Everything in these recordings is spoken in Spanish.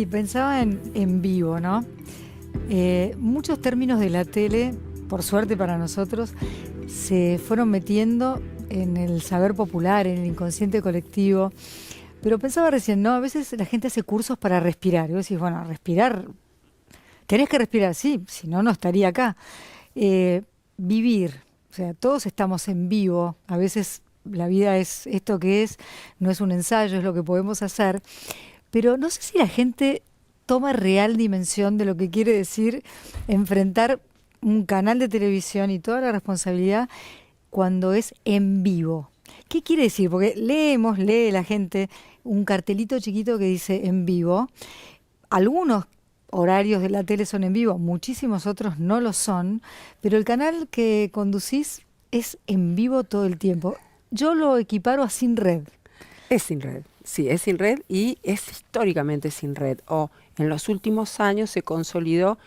Sí, pensaba en vivo, ¿no? Muchos términos de la tele, por suerte para nosotros, se fueron metiendo en el saber popular, en el inconsciente colectivo. Pero pensaba recién, ¿no? A veces la gente hace cursos para respirar. Y vos decís, bueno, respirar, tenés que respirar, sí, si no, no estaría acá. Vivir, o sea, todos estamos en vivo. A veces la vida es esto que es, no es un ensayo, es lo que podemos hacer. Pero no sé si la gente toma real dimensión de lo que quiere decir enfrentar un canal de televisión y toda la responsabilidad cuando es en vivo. ¿Qué quiere decir? Porque lee la gente un cartelito chiquito que dice en vivo. Algunos horarios de la tele son en vivo, muchísimos otros no lo son, pero el canal que conducís es en vivo todo el tiempo. Yo lo equiparo a Sin Red. Es sin red, sí, es sin red y es históricamente sin red. O en los últimos años se consolidó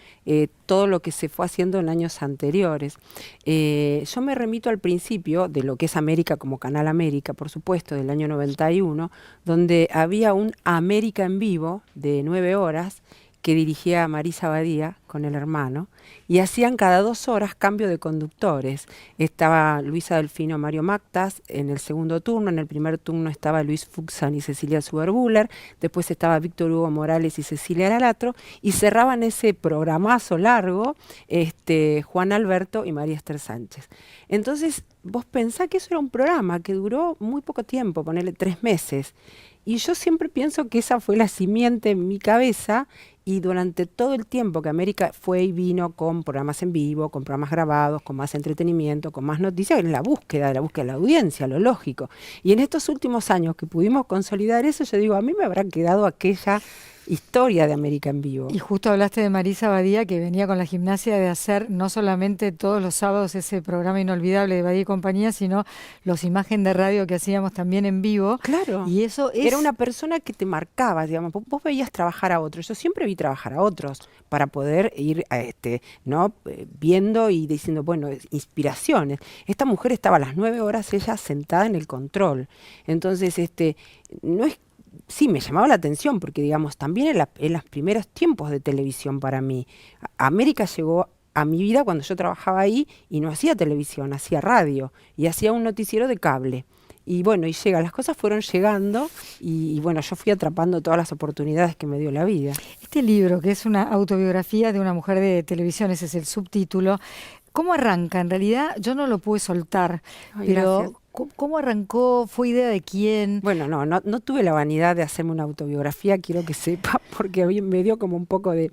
todo lo que se fue haciendo en años anteriores. Yo me remito al principio de lo que es América como Canal América, por supuesto, del año 91, donde había un América en vivo de 9 horas que dirigía Marisa Badía con el hermano, y hacían cada 2 horas cambio de conductores. Estaba Luisa Delfino, Mario Mactas en el segundo turno, en el primer turno estaba Luis Fuxan y Cecilia Zuberbuller, después estaba Víctor Hugo Morales y Cecilia Aralatro, y cerraban ese programazo largo Juan Alberto y María Esther Sánchez. Entonces, vos pensás que eso era un programa que duró muy poco tiempo, ponerle 3 meses, y yo siempre pienso que esa fue la simiente en mi cabeza, y durante todo el tiempo que América fue y vino con programas en vivo, con programas grabados, con más entretenimiento, con más noticias, en la búsqueda de la audiencia, lo lógico. Y en estos últimos años que pudimos consolidar eso, yo digo, a mí me habrá quedado aquella historia de América en vivo. Y justo hablaste de Marisa Badía, que venía con la gimnasia de hacer no solamente todos los sábados ese programa inolvidable de Badía y compañía, sino los imágenes de radio que hacíamos también en vivo. Claro, Y eso es... era una persona que te marcaba, digamos, vos veías trabajar a otros, yo siempre vi trabajar a otros para poder ir ¿no? Viendo y diciendo, bueno, inspiraciones. Esta mujer estaba a las 9 horas ella sentada en el control. Entonces, no es sí, me llamaba la atención porque, digamos, también en los primeros tiempos de televisión para mí, América llegó a mi vida cuando yo trabajaba ahí y no hacía televisión, hacía radio y hacía un noticiero de cable. Y bueno, las cosas fueron llegando y bueno, yo fui atrapando todas las oportunidades que me dio la vida. Este libro, que es una autobiografía de una mujer de televisión, ese es el subtítulo. ¿Cómo arranca? En realidad yo no lo pude soltar, Ay, pero gracias. ¿cómo arrancó? ¿Fue idea de quién? Bueno, no tuve la vanidad de hacerme una autobiografía, quiero que sepa, porque a mí me dio como un poco de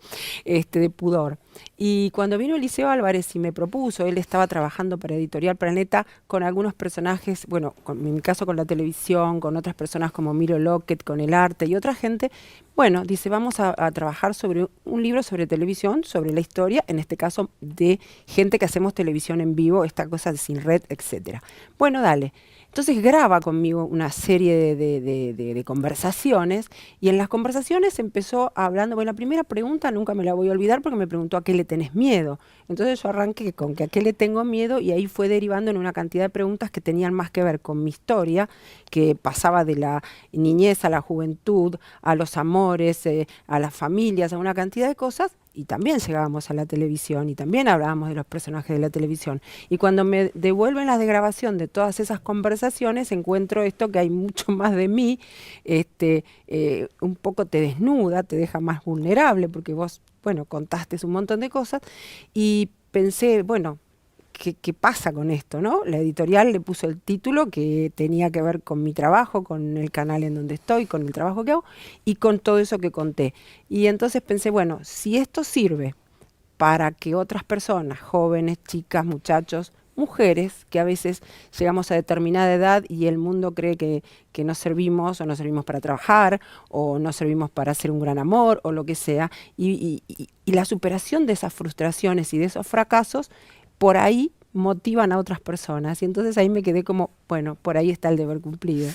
pudor. Y cuando vino Eliseo Álvarez y me propuso, él estaba trabajando para Editorial Planeta con algunos personajes, bueno, en mi caso con la televisión, con otras personas como Miro Lockett, con el arte y otra gente. Bueno, dice, vamos a trabajar sobre un libro sobre televisión, sobre la historia, en este caso de gente que hacemos televisión en vivo, esta cosa de sin red, etcétera. Bueno, dale. Entonces graba conmigo una serie de conversaciones y en las conversaciones empezó hablando, bueno, la primera pregunta nunca me la voy a olvidar porque me preguntó ¿a qué le tenés miedo? Entonces yo arranqué con que ¿a qué le tengo miedo? Y ahí fue derivando en una cantidad de preguntas que tenían más que ver con mi historia, que pasaba de la niñez a la juventud, a los amores, a las familias, a una cantidad de cosas. Y también llegábamos a la televisión y también hablábamos de los personajes de la televisión. Y cuando me devuelven las de grabación de todas esas conversaciones, encuentro esto que hay mucho más de mí, un poco te desnuda, te deja más vulnerable, porque vos, bueno, contaste un montón de cosas, y pensé, bueno, ¿qué pasa con esto, no? La editorial le puso el título que tenía que ver con mi trabajo, con el canal en donde estoy, con el trabajo que hago y con todo eso que conté. Y entonces pensé, bueno, si esto sirve para que otras personas, jóvenes, chicas, muchachos, mujeres, que a veces llegamos a determinada edad y el mundo cree que no servimos o no servimos para trabajar o no servimos para hacer un gran amor o lo que sea, y la superación de esas frustraciones y de esos fracasos, por ahí motivan a otras personas. Y entonces ahí me quedé como, bueno, por ahí está el deber cumplido.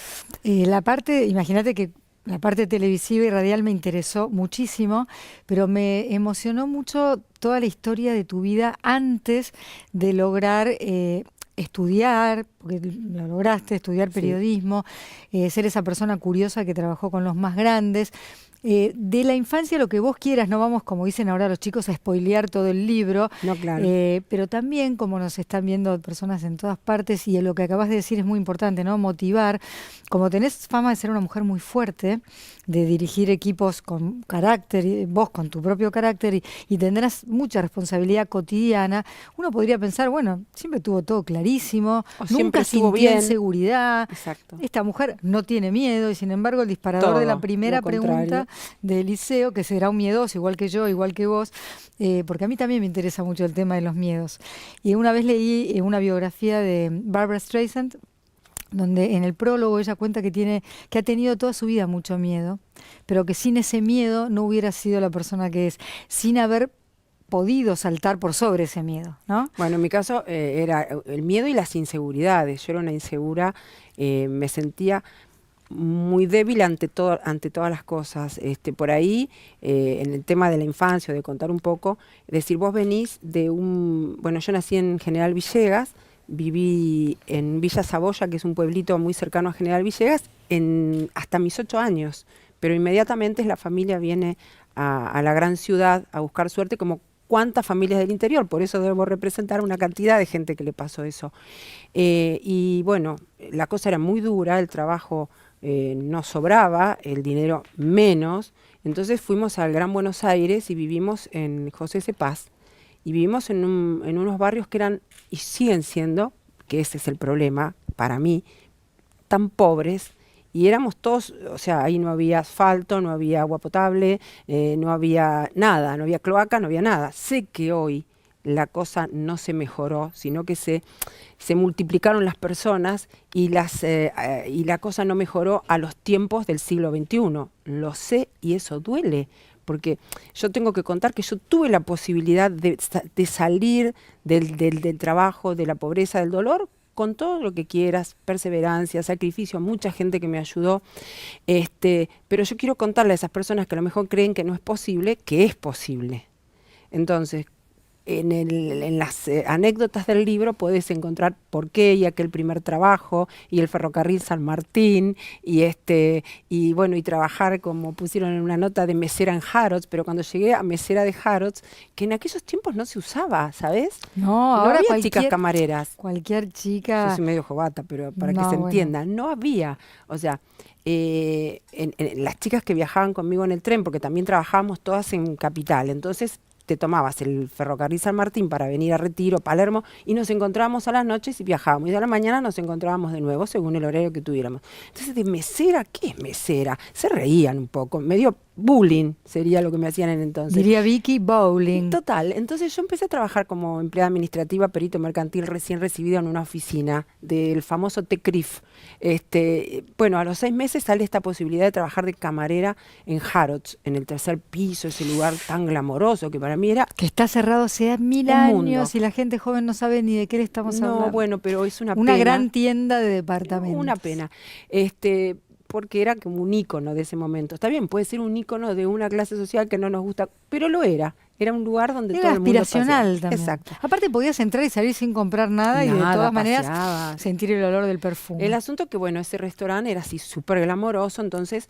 Imagínate que la parte televisiva y radial me interesó muchísimo, pero me emocionó mucho toda la historia de tu vida antes de lograr estudiar, porque lo lograste, estudiar Sí. periodismo, ser esa persona curiosa que trabajó con los más grandes. De la infancia lo que vos quieras, no vamos, como dicen ahora los chicos, a spoilear todo el libro, No, claro. pero también como nos están viendo personas en todas partes y lo que acabas de decir es muy importante, ¿no? Motivar, como tenés fama de ser una mujer muy fuerte, de dirigir equipos con carácter, y vos con tu propio carácter y tendrás mucha responsabilidad cotidiana, uno podría pensar, bueno, siempre tuvo todo clarísimo, O siempre nunca estuvo sintió bien. inseguridad, Exacto. esta mujer no tiene miedo y sin embargo el disparador de la Todo primera lo contrario. pregunta de Eliseo, que será un miedoso igual que yo, igual que vos, porque a mí también me interesa mucho el tema de los miedos. Y una vez leí una biografía de Barbra Streisand, donde en el prólogo ella cuenta que ha tenido toda su vida mucho miedo, pero que sin ese miedo no hubiera sido la persona que es, sin haber podido saltar por sobre ese miedo, ¿no? Bueno, en mi caso era el miedo y las inseguridades. Yo era una insegura, me sentía muy débil ante todas las cosas. Por ahí, en el tema de la infancia, de contar un poco, es decir, vos venís de bueno, yo nací en General Villegas, viví en Villa Saboya, que es un pueblito muy cercano a General Villegas, hasta mis 8 años, pero inmediatamente la familia viene a la gran ciudad a buscar suerte, como cuántas familias del interior, por eso debo representar una cantidad de gente que le pasó eso. Y bueno, la cosa era muy dura, el trabajo no sobraba, el dinero menos, entonces fuimos al Gran Buenos Aires y vivimos en José C. Paz, y vivimos en unos barrios que eran, y siguen siendo, que ese es el problema para mí, tan pobres, y éramos todos, o sea, ahí no había asfalto, no había agua potable, no había nada, no había cloaca, no había nada. Sé que hoy la cosa no se mejoró, sino que se multiplicaron las personas y la cosa no mejoró a los tiempos del siglo XXI. Lo sé y eso duele, porque yo tengo que contar que yo tuve la posibilidad de salir del trabajo, de la pobreza, del dolor, con todo lo que quieras, perseverancia, sacrificio, mucha gente que me ayudó, pero yo quiero contarle a esas personas que a lo mejor creen que no es posible, que es posible. Entonces, en las anécdotas del libro podés encontrar por qué y aquel primer trabajo y el ferrocarril San Martín y bueno, y trabajar, como pusieron en una nota, de mesera en Harrods, pero cuando llegué a mesera de Harrods, que en aquellos tiempos no se usaba, ¿sabes? No, ahora había chicas camareras. Cualquier chica... Yo soy medio jovata, pero para que No, se bueno. entienda, no había, o sea, las chicas que viajaban conmigo en el tren, porque también trabajábamos todas en Capital, entonces te tomabas el ferrocarril San Martín para venir a Retiro, Palermo, y nos encontrábamos a las noches y viajábamos, y a la mañana nos encontrábamos de nuevo según el horario que tuviéramos. Entonces, de mesera, ¿qué es mesera? Se reían un poco, medio bullying sería lo que me hacían en entonces. Diría Vicky, bowling. Total, entonces yo empecé a trabajar como empleada administrativa, perito mercantil, recién recibida en una oficina del famoso TECRIF. Bueno, a los 6 meses sale esta posibilidad de trabajar de camarera en Harrods, en el 3er piso, ese lugar tan glamoroso que para mí era... Que está cerrado hace 1000 años y la gente joven no sabe ni de qué le estamos hablando. No, bueno, pero es una pena. Una gran tienda de departamentos. Una pena. Porque era como un ícono de ese momento. Está bien, puede ser un ícono de una clase social que no nos gusta, pero lo era. Era un lugar donde era todo el mundo aspiracional paseaba. también. Exacto. Aparte podías entrar y salir sin comprar nada y de todas maneras paseabas. sentir el olor del perfume. El asunto que, bueno, ese restaurante era así súper glamoroso, entonces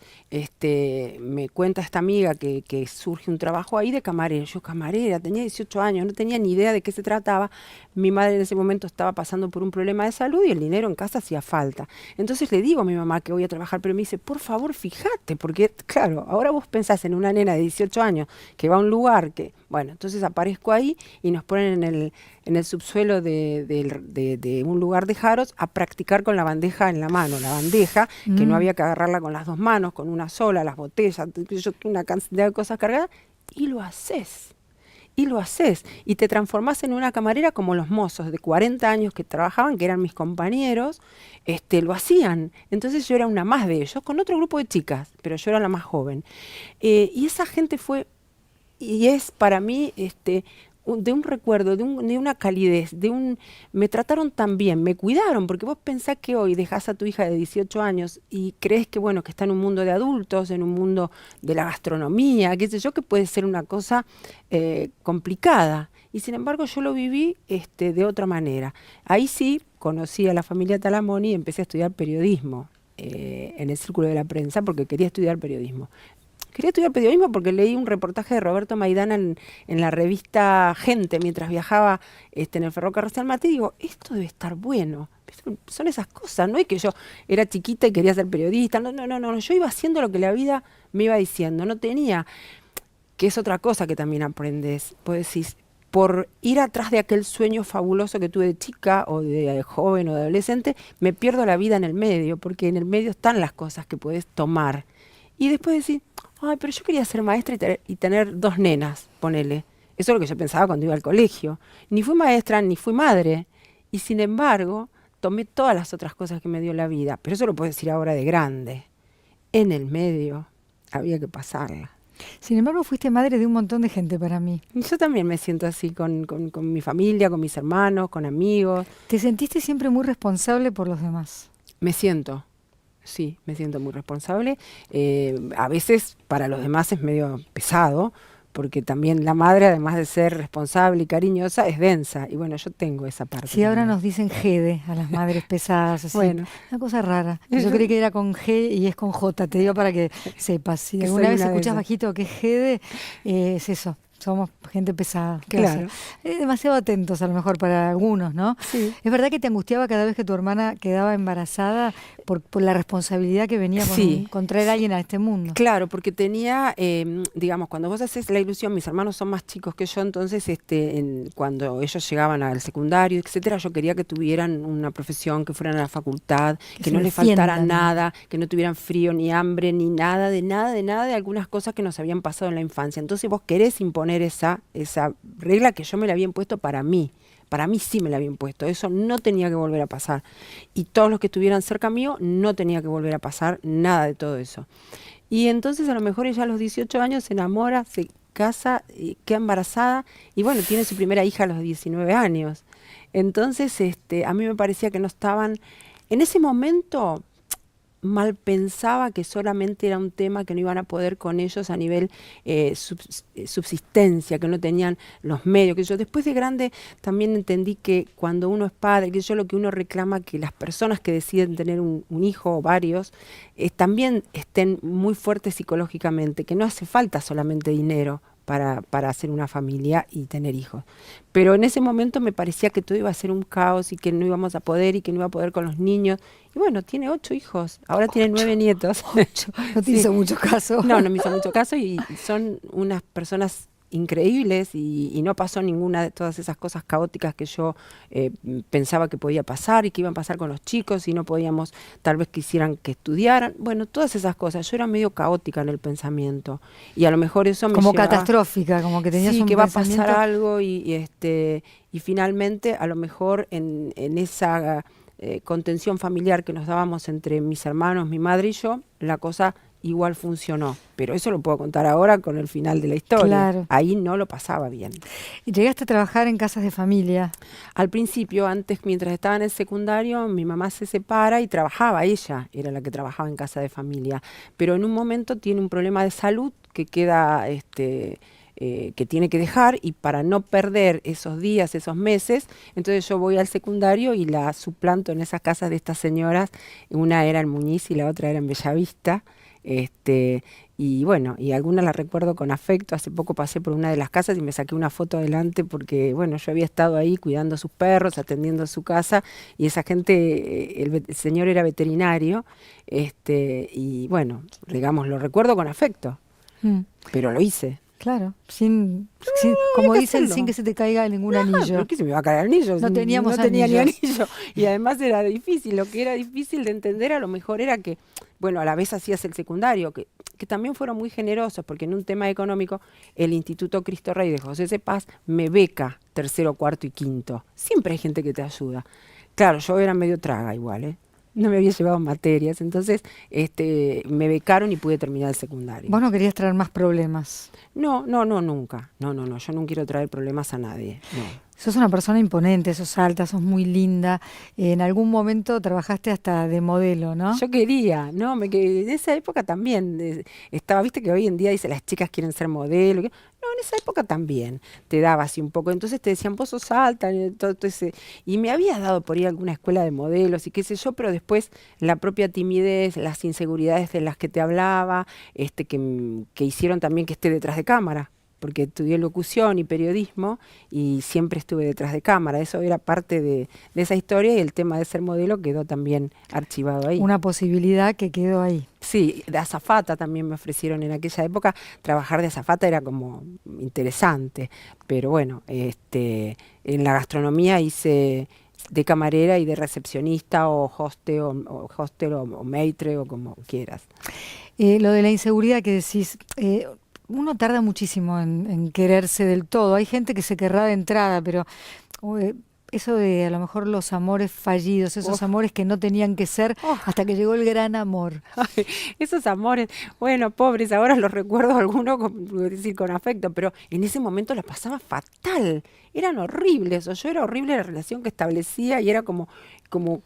me cuenta esta amiga que surge un trabajo ahí de camarera. Yo camarera, tenía 18 años, no tenía ni idea de qué se trataba. Mi madre en ese momento estaba pasando por un problema de salud y el dinero en casa hacía falta. Entonces le digo a mi mamá que voy a trabajar, pero me dice, por favor, fíjate, porque claro, ahora vos pensás en una nena de 18 años que va a un lugar que... Bueno, entonces aparezco ahí y nos ponen en el subsuelo de un lugar de Harrods a practicar con la bandeja en la mano. La bandeja, que no había que agarrarla con las 2 manos, con una sola, las botellas, una cantidad de cosas cargadas, y lo haces. Y te transformás en una camarera como los mozos de 40 años que trabajaban, que eran mis compañeros, lo hacían. Entonces yo era una más de ellos, con otro grupo de chicas, pero yo era la más joven. Y esa gente fue... Y es para mí de un recuerdo, de una calidez, me trataron tan bien, me cuidaron, porque vos pensás que hoy dejás a tu hija de 18 años y crees que bueno, que está en un mundo de adultos, en un mundo de la gastronomía, qué sé yo, que puede ser una cosa complicada. Y sin embargo yo lo viví de otra manera. Ahí sí conocí a la familia Talamoni y empecé a estudiar periodismo en el círculo de la prensa porque quería estudiar periodismo. quería estudiar periodismo porque leí un reportaje de Roberto Maidana en la revista Gente mientras viajaba en el ferrocarril San Martín y digo, esto debe estar bueno. Son esas cosas, no es que yo era chiquita y quería ser periodista, no, yo iba haciendo lo que la vida me iba diciendo, no tenía, que es otra cosa que también aprendes, pues decís, por ir atrás de aquel sueño fabuloso que tuve de chica o de joven o de adolescente, me pierdo la vida en el medio, porque en el medio están las cosas que puedes tomar. Y después decir, ay, pero yo quería ser maestra y tener 2 nenas, ponele. Eso es lo que yo pensaba cuando iba al colegio. Ni fui maestra, ni fui madre. Y sin embargo, tomé todas las otras cosas que me dio la vida. Pero eso lo puedo decir ahora de grande. En el medio había que pasarla. Sin embargo, fuiste madre de un montón de gente para mí. Y yo también me siento así con mi familia, con mis hermanos, con amigos. ¿Te sentiste siempre muy responsable por los demás? Me siento, sí, me siento muy responsable. A veces para los demás es medio pesado, porque también la madre, además de ser responsable y cariñosa, es densa. Y bueno, yo tengo esa parte. Sí, ahora también. nos dicen Gede a las madres pesadas, así. Bueno. Una cosa rara. Yo creí que era con G y es con J, te digo para que sepas. Si Que alguna soy vez una de escuchás esas. bajito que es Gede, es eso. Somos gente pesada. ¿Qué Claro. hacer? Demasiado atentos a lo mejor para algunos, ¿no? Sí. ¿Es verdad que te angustiaba cada vez que tu hermana quedaba embarazada por la responsabilidad que venía Sí. con traer a alguien a este mundo? Claro, porque tenía, digamos, cuando vos haces la ilusión, mis hermanos son más chicos que yo, entonces cuando ellos llegaban al secundario, etcétera, yo quería que tuvieran una profesión, que fueran a la facultad, que se no les faltara defiendan. nada, que no tuvieran frío ni hambre, ni nada, de algunas cosas que nos habían pasado en la infancia. Entonces vos querés imponer esa regla que yo me la había impuesto para mí. Para mí sí me la había impuesto, eso no tenía que volver a pasar. Y todos los que estuvieran cerca mío, no tenía que volver a pasar nada de todo eso. Y entonces a lo mejor ella a los 18 años se enamora, se casa, queda embarazada y bueno, tiene su primera hija a los 19 años. Entonces a mí me parecía que no estaban, en ese momento mal pensaba que solamente era un tema que no iban a poder con ellos a nivel subsistencia, que no tenían los medios, que yo después de grande también entendí que cuando uno es padre, que yo lo que uno reclama que las personas que deciden tener un hijo o varios también estén muy fuertes psicológicamente, que no hace falta solamente dinero para hacer una familia y tener hijos. Pero en ese momento me parecía que todo iba a ser un caos y que no íbamos a poder y que no iba a poder con los niños. Y bueno, tiene 8 hijos, ahora tiene 9 nietos. 8. No te Sí. hizo mucho caso. No me hizo mucho caso y son unas personas increíbles y no pasó ninguna de todas esas cosas caóticas que yo pensaba que podía pasar y que iban a pasar con los chicos y no podíamos, tal vez quisieran que estudiaran. Bueno, todas esas cosas. Yo era medio caótica en el pensamiento y a lo mejor eso me como llevaba, catastrófica, como que tenías sí, un que va a pensamiento. pasar algo y finalmente a lo mejor en esa contención familiar que nos dábamos entre mis hermanos, mi madre y yo, la cosa igual funcionó. Pero eso lo puedo contar ahora con el final de la historia. Claro. Ahí no lo pasaba bien. Y llegaste a trabajar en casas de familia. Al principio, antes, mientras estaba en el secundario, mi mamá se separa y trabajaba, ella era la que trabajaba en casa de familia. Pero en un momento tiene un problema de salud que queda, que tiene que dejar y para no perder esos días, esos meses, entonces yo voy al secundario y la suplanto en esas casas de estas señoras. Una era en Muñiz y la otra era en Bellavista. Y bueno, y algunas las recuerdo con afecto. Hace poco pasé por una de las casas y me saqué una foto adelante porque, bueno, yo había estado ahí cuidando a sus perros, atendiendo su casa, y esa gente, el señor era veterinario, y bueno, digamos, lo recuerdo con afecto, pero lo hice. Claro, como dicen, hacerlo. sin que se te caiga ningún anillo. ¿Por qué se me va a caer el anillo? No teníamos no tenía anillos. ni anillo. Y además era difícil. Lo que era difícil de entender a lo mejor era que, bueno, a la vez hacías el secundario, que también fueron muy generosos, porque en un tema económico el Instituto Cristo Rey de José C. Paz me beca 3º, 4º y 5º. Siempre hay gente que te ayuda. Claro, yo era medio traga igual, ¿eh? No me había llevado materias, entonces me becaron y pude terminar el secundario. Vos no querías traer más problemas. No, nunca. No, yo no quiero traer problemas a nadie, no. Sos una persona imponente, sos alta, sos muy linda. En algún momento trabajaste hasta de modelo, ¿no? Yo quería, en esa época también estaba, viste que hoy en día dice las chicas quieren ser modelo. No, en esa época también te daba así un poco. Entonces te decían, vos sos alta, y me había dado por ir a alguna escuela de modelos y qué sé yo, pero después la propia timidez, las inseguridades de las que te hablaba, que hicieron también que esté detrás de cámara, porque estudié locución y periodismo y siempre estuve detrás de cámara. Eso era parte de esa historia y el tema de ser modelo quedó también archivado ahí. Una posibilidad que quedó ahí. Sí, de azafata también me ofrecieron en aquella época. Trabajar de azafata era como interesante, pero bueno, en la gastronomía hice de camarera y de recepcionista o hostel o maitre o como quieras. Lo de la inseguridad que decís, uno tarda muchísimo en quererse del todo. Hay gente que se querrá de entrada, pero eh, eso de a lo mejor los amores fallidos, esos Uf. amores que no tenían que ser hasta que llegó el gran amor. Ay, esos amores, bueno, pobres, ahora los recuerdo algunos con afecto, pero en ese momento la pasaba fatal, eran horribles, o yo era horrible la relación que establecía y era como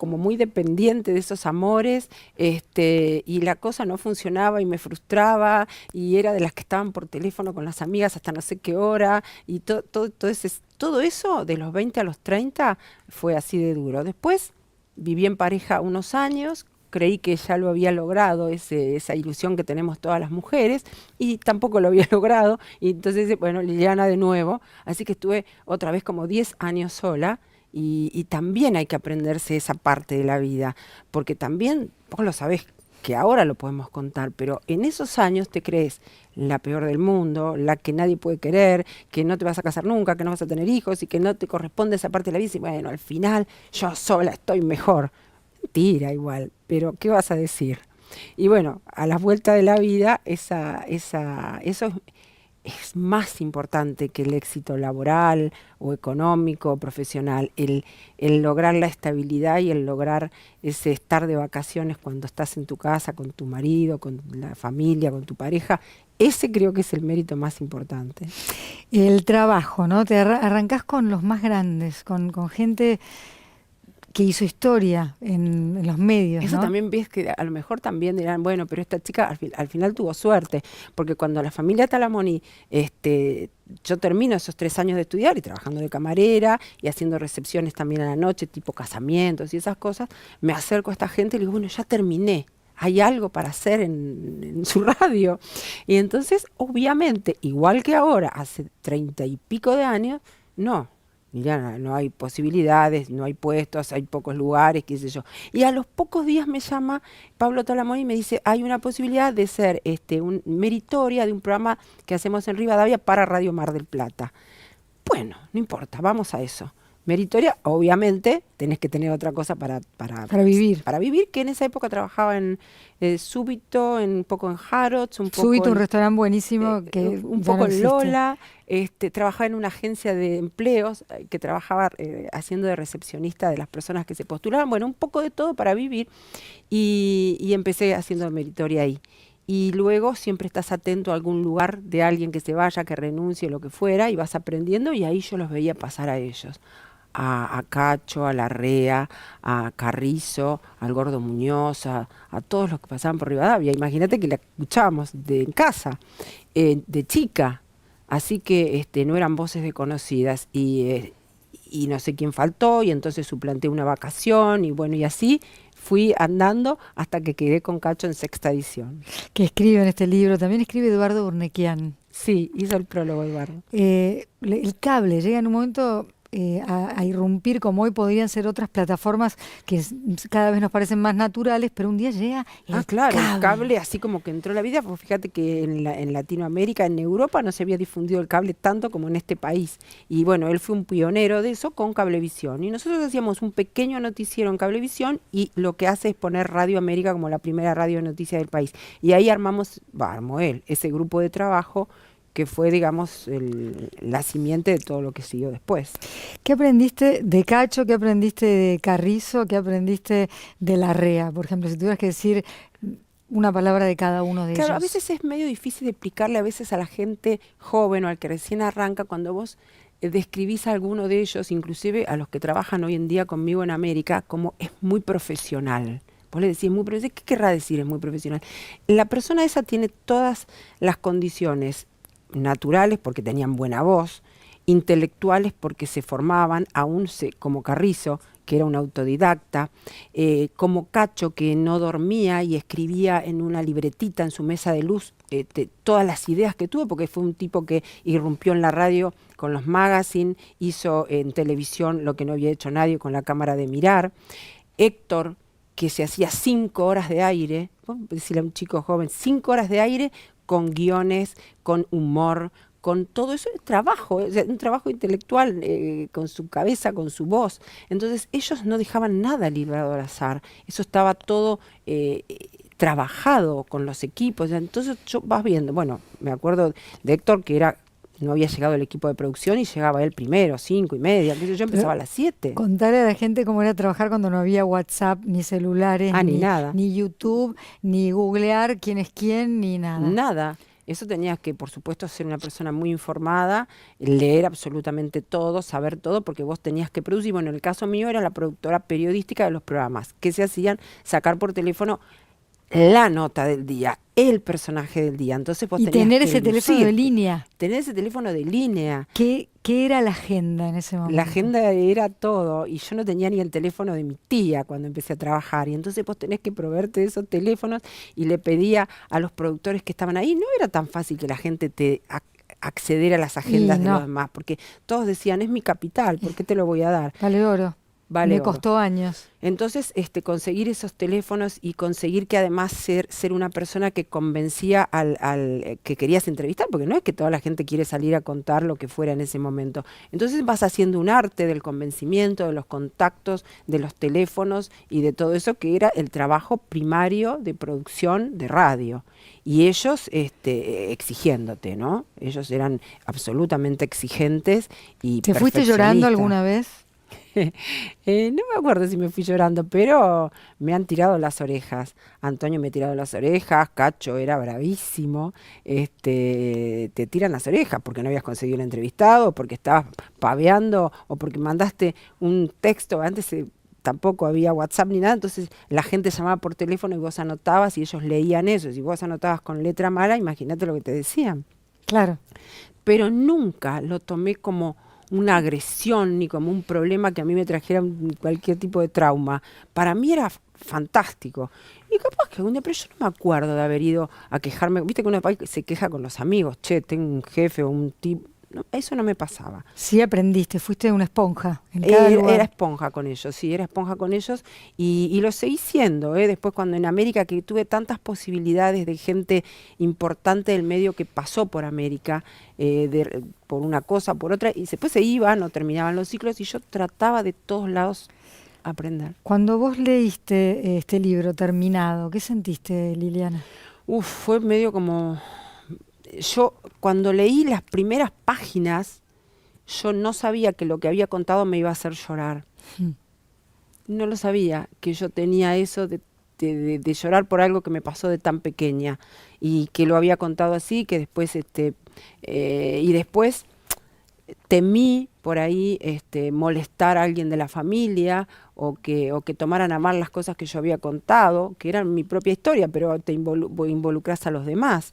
muy dependiente de esos amores, y la cosa no funcionaba y me frustraba, y era de las que estaban por teléfono con las amigas hasta no sé qué hora, y todo eso de los 20 a los 30 fue así de duro. Después viví en pareja unos años, creí que ya lo había logrado, esa ilusión que tenemos todas las mujeres, y tampoco lo había logrado, y entonces, bueno, Liliana de nuevo, así que estuve otra vez como 10 años sola, y también hay que aprenderse esa parte de la vida, porque también, vos lo sabés, que ahora lo podemos contar, pero en esos años te crees la peor del mundo, la que nadie puede querer, que no te vas a casar nunca, que no vas a tener hijos y que no te corresponde esa parte de la vida, y bueno, al final yo sola estoy mejor. Mentira igual, pero ¿qué vas a decir? Y bueno, a la vuelta de la vida, eso es más importante que el éxito laboral o económico o profesional, el lograr la estabilidad y el lograr ese estar de vacaciones cuando estás en tu casa, con tu marido, con la familia, con tu pareja. Ese creo que es el mérito más importante. El trabajo, ¿no? Te arrancás con los más grandes, con gente que hizo historia en los medios, Eso ¿no? también ves que a lo mejor también dirán, bueno, pero esta chica al final tuvo suerte, porque cuando la familia Talamoni, yo termino esos 3 años de estudiar y trabajando de camarera y haciendo recepciones también a la noche, tipo casamientos y esas cosas, me acerco a esta gente y le digo, bueno, ya terminé. Hay algo para hacer en su radio. Y entonces, obviamente, igual que ahora, hace 30 y pico de años, no. Mirá, no hay posibilidades, no hay puestos, hay pocos lugares, qué sé yo. Y a los pocos días me llama Pablo Talamoni y me dice, hay una posibilidad de ser un meritoria de un programa que hacemos en Rivadavia para Radio Mar del Plata. Bueno, no importa, vamos a eso. Meritoria, obviamente, tenés que tener otra cosa para vivir. Para vivir, que en esa época trabajaba en Súbito, un poco en Harrods, un poco Súbito, un en, restaurante buenísimo que un ya poco no en existe. Lola, trabajaba en una agencia de empleos que trabajaba haciendo de recepcionista de las personas que se postulaban, bueno, un poco de todo para vivir, y empecé haciendo meritoria ahí. Y luego siempre estás atento a algún lugar de alguien que se vaya, que renuncie, lo que fuera, y vas aprendiendo, y ahí yo los veía pasar a ellos. A Cacho, a Larrea, a Carrizo, al Gordo Muñoz, a todos los que pasaban por Rivadavia. Imagínate que la escuchábamos en casa, de chica, así que no eran voces desconocidas, y no sé quién faltó, y entonces suplanté una vacación, y bueno, y así fui andando hasta que quedé con Cacho en 6ª edición. Que escribe en este libro, también escribe Eduardo Urnequian. Sí, hizo el prólogo, Eduardo. El cable llega en un momento a irrumpir, como hoy podrían ser otras plataformas que cada vez nos parecen más naturales, pero un día llega el claro, cable. el cable así como que entró en la vida, pues fíjate que en Latinoamérica, en Europa no se había difundido el cable tanto como en este país. Y bueno, él fue un pionero de eso con Cablevisión. Y nosotros hacíamos un pequeño noticiero en Cablevisión, y lo que hace es poner Radio América como la primera radio de noticias del país. Y ahí armó él, ese grupo de trabajo que fue, digamos, la simiente de todo lo que siguió después. ¿Qué aprendiste de Cacho? ¿Qué aprendiste de Carrizo? ¿Qué aprendiste de Larrea? Por ejemplo, si tuvieras que decir una palabra de cada uno de ellos. Claro, a veces es medio difícil de explicarle a veces a la gente joven o al que recién arranca, cuando vos describís a alguno de ellos, inclusive a los que trabajan hoy en día conmigo en América, como es muy profesional. Vos le decís muy profesional, ¿qué querrá decir es muy profesional? La persona esa tiene todas las condiciones naturales porque tenían buena voz, intelectuales porque se formaban, como Carrizo, que era un autodidacta, como Cacho, que no dormía y escribía en una libretita en su mesa de luz todas las ideas que tuvo, porque fue un tipo que irrumpió en la radio con los magazines, hizo en televisión lo que no había hecho nadie con la cámara de mirar. Héctor, que se hacía 5 horas de aire, decirle a un chico joven, 5 horas de aire con guiones, con humor, con todo eso, es trabajo, un trabajo intelectual, con su cabeza, con su voz. Entonces ellos no dejaban nada librado al azar, eso estaba todo trabajado con los equipos. Entonces yo vas viendo, bueno, me acuerdo de Héctor, que no había llegado el equipo de producción y llegaba él primero, 5:30, entonces yo empezaba a las 7. Contarle a la gente cómo era trabajar cuando no había WhatsApp, ni celulares, ni nada, ni YouTube, ni googlear quién es quién, ni nada. Nada. Eso tenías que, por supuesto, ser una persona muy informada, leer absolutamente todo, saber todo, porque vos tenías que producir. Bueno, en el caso mío era la productora periodística de los programas, que se hacían sacar por teléfono la nota del día, el personaje del día. Entonces vos tenías tener que ese teléfono de línea. Tener ese teléfono de línea. ¿Qué era la agenda en ese momento? La agenda era todo, y yo no tenía ni el teléfono de mi tía cuando empecé a trabajar, y entonces vos tenés que proveerte de esos teléfonos, y le pedía a los productores que estaban ahí. No era tan fácil que la gente acceder a las agendas de los demás, porque todos decían, es mi capital, ¿por qué te lo voy a dar? Vale oro. Me costó años. Entonces, conseguir esos teléfonos y conseguir que además ser una persona que convencía al que querías entrevistar, porque no es que toda la gente quiere salir a contar lo que fuera en ese momento. Entonces vas haciendo un arte del convencimiento, de los contactos, de los teléfonos y de todo eso, que era el trabajo primario de producción de radio. Y ellos exigiéndote, ¿no? Ellos eran absolutamente exigentes y ¿Te fuiste llorando alguna vez? No me acuerdo si me fui llorando, pero me han tirado las orejas. Antonio me ha tirado las orejas, Cacho era bravísimo. Te tiran las orejas porque no habías conseguido el entrevistado, porque estabas paveando o porque mandaste un texto. Antes tampoco había WhatsApp ni nada, entonces la gente llamaba por teléfono y vos anotabas y ellos leían eso. Si vos anotabas con letra mala, imagínate lo que te decían. Claro. Pero nunca lo tomé como una agresión ni como un problema que a mí me trajera cualquier tipo de trauma. Para mí era fantástico. Y capaz que un día, pero yo no me acuerdo de haber ido a quejarme. Viste que uno se queja con los amigos, tengo un jefe o un tipo. No, eso no me pasaba. Sí aprendiste, fuiste una esponja en cada lugar. Era esponja con ellos, sí, era esponja con ellos y lo seguí siendo. Después cuando en América, que tuve tantas posibilidades de gente importante del medio que pasó por América, por una cosa, por otra, y después se iban o terminaban los ciclos y yo trataba de todos lados aprender. Cuando vos leíste este libro terminado, ¿qué sentiste, Liliana? Fue medio como... Yo cuando leí las primeras páginas, yo no sabía que lo que había contado me iba a hacer llorar. No lo sabía, que yo tenía eso de llorar por algo que me pasó de tan pequeña y que lo había contado así, que después y después temí por ahí molestar a alguien de la familia o que tomaran a mal las cosas que yo había contado, que eran mi propia historia, pero te involucras a los demás.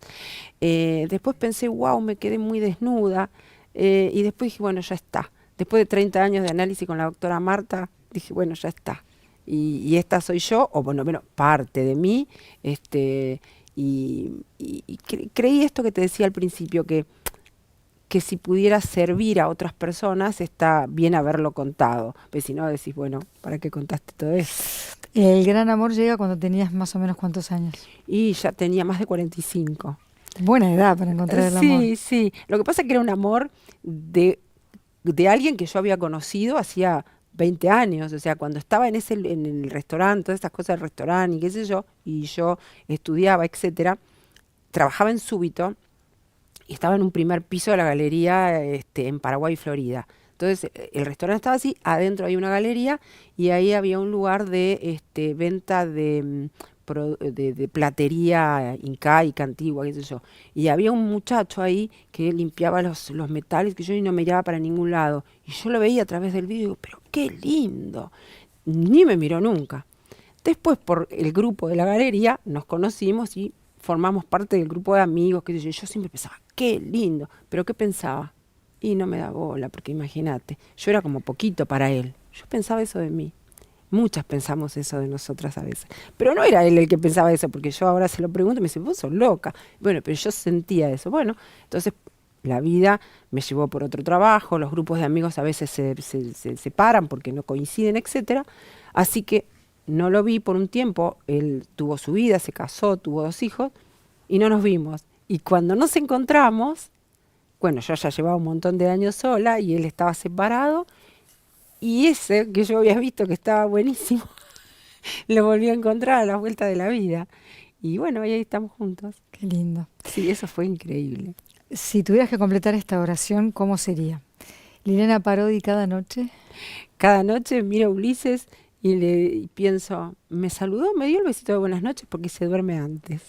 Después pensé, wow, me quedé muy desnuda, y después dije, bueno, ya está. Después de 30 años de análisis con la doctora Marta, dije, bueno, ya está. Y esta soy yo, o bueno, parte de mí, y creí esto que te decía al principio, que si pudiera servir a otras personas, está bien haberlo contado. Pero si no, decís, bueno, ¿para qué contaste todo eso? El gran amor llega cuando tenías más o menos ¿cuántos años? Y ya tenía más de 45. Buena edad para encontrar el amor. Sí, sí. Lo que pasa es que era un amor de alguien que yo había conocido hacía 20 años. O sea, cuando estaba en el restaurante, todas estas cosas del restaurante y qué sé yo, y yo estudiaba, etcétera, trabajaba en Súbito, y estaba en un primer piso de la galería en Paraguay, Florida. Entonces, el restaurante estaba así, adentro hay una galería y ahí había un lugar de venta de platería incaica, antigua, qué sé yo. Y había un muchacho ahí que limpiaba los metales, que yo no miraba para ningún lado. Y yo lo veía a través del vidrio y digo, pero qué lindo. Ni me miró nunca. Después, por el grupo de la galería, nos conocimos y formamos parte del grupo de amigos, que yo siempre pensaba, qué lindo, pero ¿qué pensaba? Y no me da bola, porque imagínate, yo era como poquito para él, yo pensaba eso de mí. Muchas pensamos eso de nosotras a veces. Pero no era él el que pensaba eso, porque yo ahora se lo pregunto y me dice, vos sos loca. Bueno, pero yo sentía eso. Bueno, entonces la vida me llevó por otro trabajo, los grupos de amigos a veces se separan porque no coinciden, etcétera. Así que no lo vi por un tiempo, él tuvo su vida, se casó, tuvo 2 hijos y no nos vimos. Y cuando nos encontramos, bueno, yo ya llevaba un montón de años sola y él estaba separado. Y ese que yo había visto que estaba buenísimo, lo volví a encontrar a la vuelta de la vida. Y bueno, ahí estamos juntos. Qué lindo. Sí, eso fue increíble. Si tuvieras que completar esta oración, ¿cómo sería? Liliana Parodi cada noche. Cada noche miro a Ulises y pienso, me saludó, me dio el besito de buenas noches porque se duerme antes.